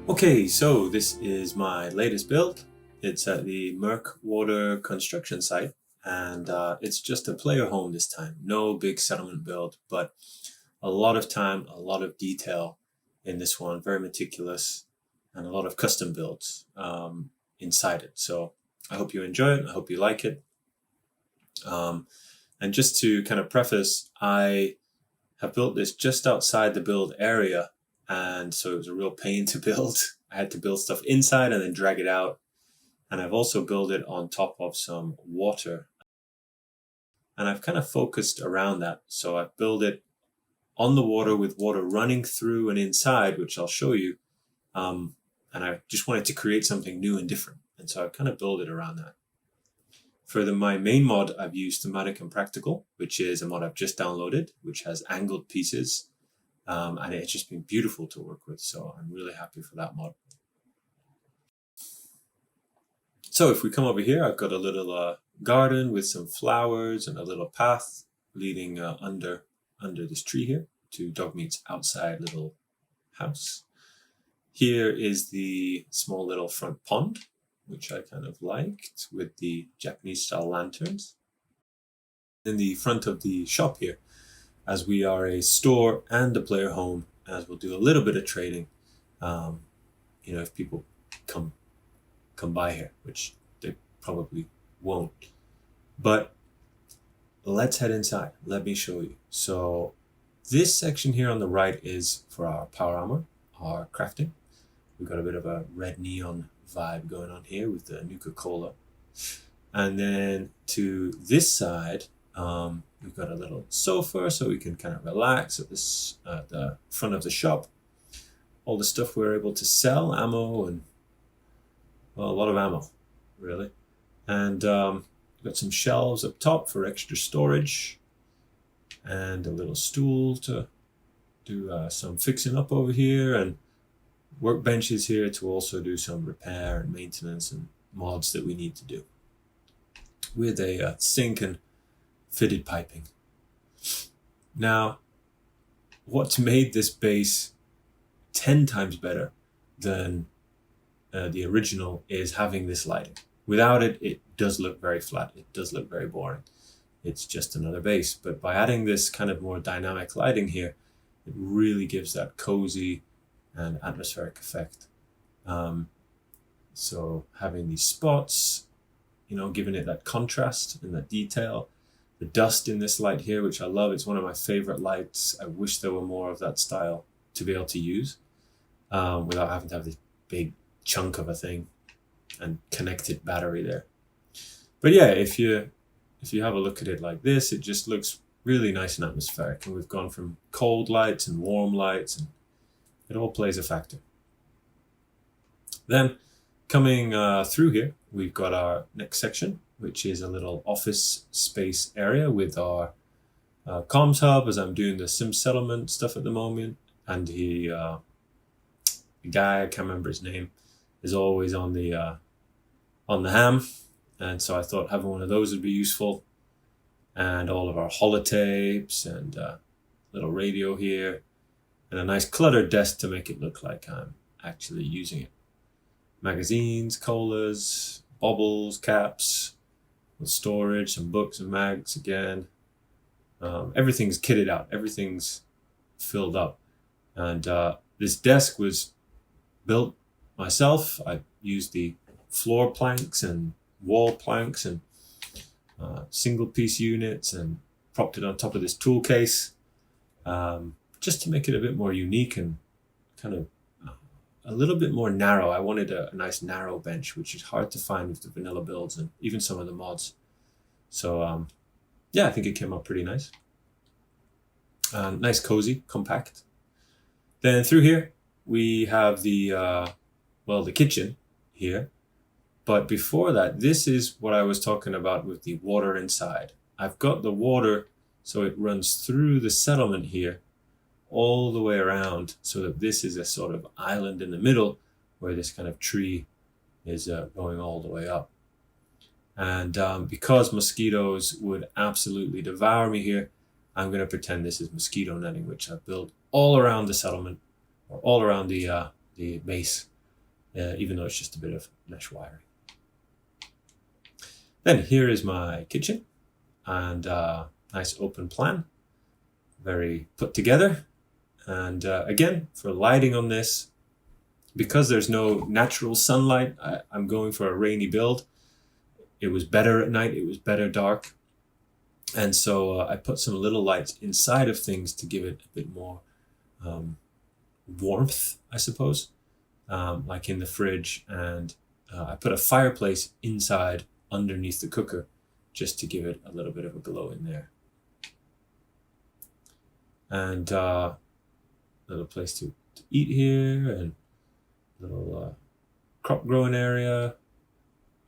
Okay, so this is my latest build. It's at the MURKWATER construction site, and it's just a player home this time. No big settlement build, but a lot of time, a lot of detail in this one. Very meticulous, and a lot of custom builds inside it. So I hope you enjoy it. I hope you like it. And just to kind of preface, I have built this just outside the build area. And so it was a real pain to build. I had to build stuff inside and then drag it out. And I've also built it on top of some water. And I've kind of focused around that. So I've built it on the water with water running through and inside, which I'll show you. And I just wanted to create something new and different. And so I've kind of built it around that. For my main mod, I've used Thematic and Practical, which is a mod I've just downloaded, which has angled pieces. And it's just been beautiful to work with, so I'm really happy for that mod. So if we come over here, I've got a little garden with some flowers and a little path leading under this tree here to Dogmeat's outside little house. Here is the small little front pond, which I kind of liked, with the Japanese style lanterns. In the front of the shop here, as we are a store and a player home, as we'll do a little bit of trading, if people come by here, which they probably won't. But let's head inside. Let me show you. So this section here on the right is for our power armor, our crafting. We've got a bit of a red neon vibe going on here with the Nuka-Cola. And then to this side, we've got a little sofa so we can kind of relax at the front of the shop. All the stuff we're able to sell, ammo, and well, a lot of ammo, really. And we've got some shelves up top for extra storage, and a little stool to do some fixing up over here, and workbenches here to also do some repair and maintenance and mods that we need to do, with a sink and fitted piping. Now, what's made this base 10 times better than the original is having this lighting. Without it, it does look very flat. It does look very boring. It's just another base. But by adding this kind of more dynamic lighting here, it really gives that cozy and atmospheric effect. So having these spots, giving it that contrast and that detail. The dust in this light here, which I love. It's one of my favorite lights. I wish there were more of that style to be able to use without having to have this big chunk of a thing and connected battery there. But yeah, if you have a look at it like this, it just looks really nice and atmospheric. And we've gone from cold lights and warm lights, and it all plays a factor. Then coming through here, we've got our next section, which is a little office space area with our comms hub, as I'm doing the sim settlement stuff at the moment. And the guy, I can't remember his name, is always on the ham. And so I thought having one of those would be useful. And all of our holotapes and little radio here, and a nice clutter desk to make it look like I'm actually using it. Magazines, colas, bobbles, caps, storage, some books and mags again. Everything's kitted out. Everything's filled up. And this desk was built myself. I used the floor planks and wall planks and single piece units and propped it on top of this tool case just to make it a bit more unique and kind of a little bit more narrow. I wanted a nice narrow bench, which is hard to find with the vanilla builds and even some of the mods. So yeah, I think it came out pretty nice. Nice, cozy, compact. Then through here, we have the kitchen here. But before that, this is what I was talking about with the water inside. I've got the water so it runs through the settlement here all the way around, so that this is a sort of island in the middle where this kind of tree is going all the way up. And because mosquitoes would absolutely devour me here, I'm going to pretend this is mosquito netting, which I've built all around the settlement, or all around the base. even though it's just a bit of mesh wiring. Then here is my kitchen, and nice open plan, very put together. And again, for lighting on this, because there's no natural sunlight, I'm going for a rainy build. It was better at night, it was better dark. And so I put some little lights inside of things to give it a bit more warmth, I suppose, like in the fridge. And I put a fireplace inside underneath the cooker just to give it a little bit of a glow in there. And a little place to eat here, and little crop growing area.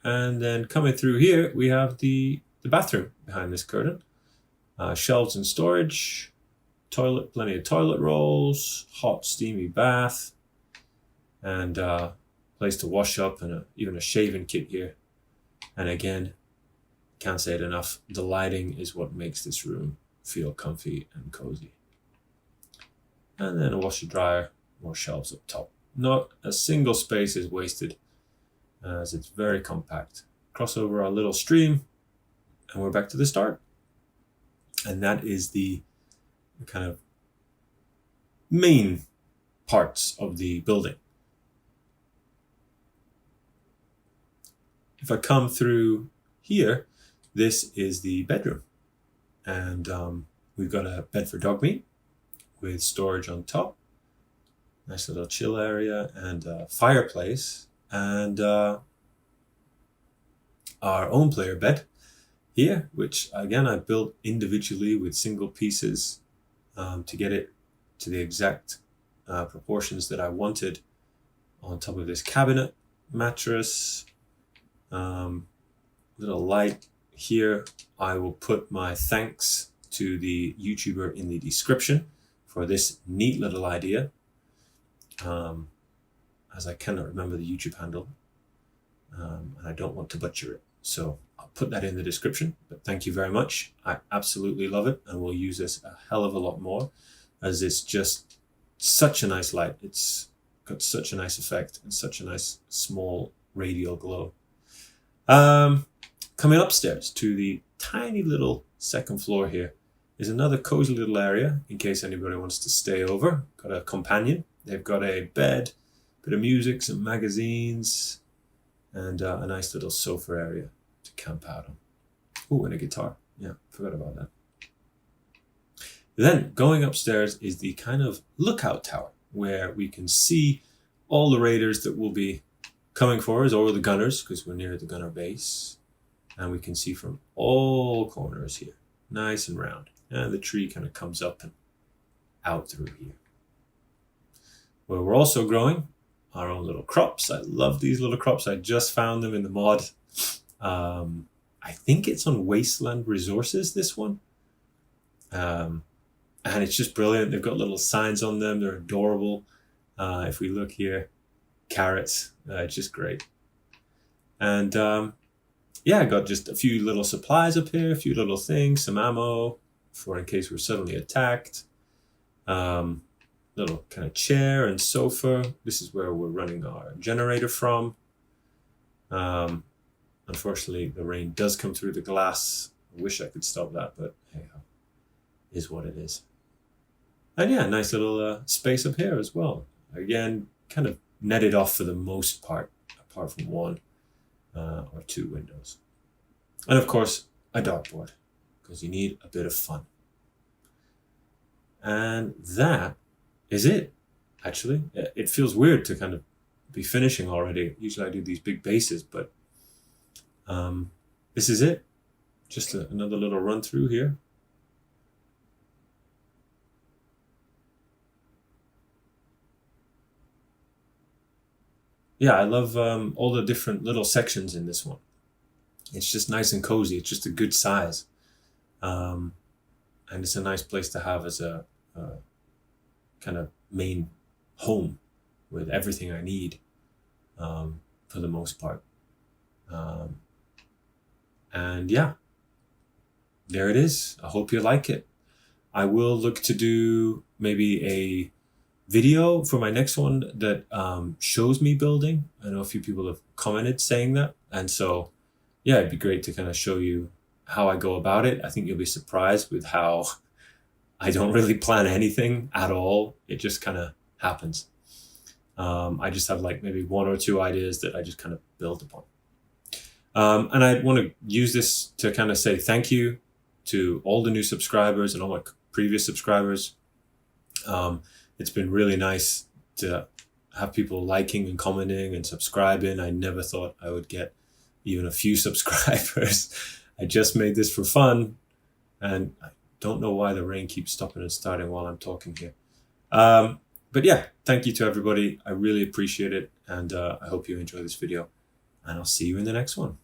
And then coming through here, we have the bathroom behind this curtain. Shelves and storage, toilet, plenty of toilet rolls, hot steamy bath, and place to wash up, and even a shaving kit here. And again, can't say it enough, the lighting is what makes this room feel comfy and cozy. And then a washer dryer, more shelves up top. Not a single space is wasted, as it's very compact. Cross over our little stream, and we're back to the start. And that is the kind of main parts of the building. If I come through here, this is the bedroom. And we've got a bed for dog meat with storage on top. Nice little chill area and a fireplace. And our own player bed here, which again I built individually with single pieces to get it to the exact proportions that I wanted, on top of this cabinet mattress. Little light here. I will put my thanks to the YouTuber in the description for this neat little idea, as I cannot remember the YouTube handle, and I don't want to butcher it, so I'll put that in the description. But thank you very much. I absolutely love it, and we'll use this a hell of a lot more, as it's just such a nice light. It's got such a nice effect and such a nice small radial glow. Coming upstairs to the tiny little second floor here is another cozy little area in case anybody wants to stay over. Got a companion. They've got a bed, bit of music, some magazines, and a nice little sofa area to camp out on. Oh, and a guitar. Yeah, forgot about that. Then going upstairs is the kind of lookout tower where we can see all the raiders that will be coming for us, or the gunners, because we're near the gunner base. And we can see from all corners here, nice and round. And the tree kind of comes up and out through here. Where we're also growing our own little crops. I love these little crops. I just found them in the mod. I think it's on Wasteland Resources, this one. And it's just brilliant. They've got little signs on them. They're adorable. If we look here, carrots, it's just great. And yeah, I got just a few little supplies up here, a few little things, some ammo for in case we're suddenly attacked. Little kind of chair and sofa. This is where we're running our generator from. Unfortunately, the rain does come through the glass. I wish I could stop that, but hey, is what it is. And yeah, nice little space up here as well. Again, kind of netted off for the most part, apart from one or two windows. And of course, a dartboard, because you need a bit of fun. And that is it, actually. It feels weird to kind of be finishing already. Usually I do these big bases, but this is it. Just another little run through here. Yeah, I love all the different little sections in this one. It's just nice and cozy. It's just a good size. And it's a nice place to have as a kind of main home with everything I need for the most part. And yeah, there it is. I hope you like it. I will look to do maybe a video for my next one that shows me building. I know a few people have commented saying that. And so, yeah, it'd be great to kind of show you how I go about it. I think you'll be surprised with how I don't really plan anything at all. It just kind of happens. I just have like maybe 1 or 2 ideas that I just kind of build upon. And I want to use this to kind of say thank you to all the new subscribers and all my previous subscribers. It's been really nice to have people liking and commenting and subscribing. I never thought I would get even a few subscribers. I just made this for fun, and I don't know why the rain keeps stopping and starting while I'm talking here. But yeah, thank you to everybody. I really appreciate it, and I hope you enjoy this video, and I'll see you in the next one.